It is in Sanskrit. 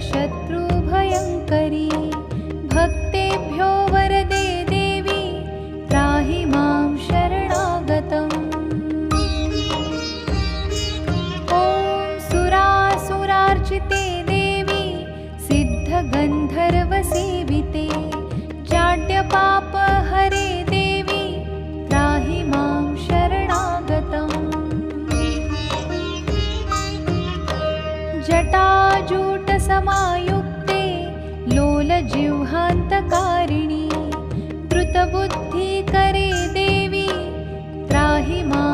सर्वशत्रुभयङ्करी भक्तेभ्यो वरदे देवी त्राहि मां शरणागतम्। ॐ सुरासुरार्चिते देवी सिद्धगन्धर्वसेविते जाड्यपापहरे देवी त्राहि मां शरणागतम्। जटाजूटसमायुक्ते लोलजिह्वान्तकारिणी द्रुतबुद्धिकरे देवी त्राहि मां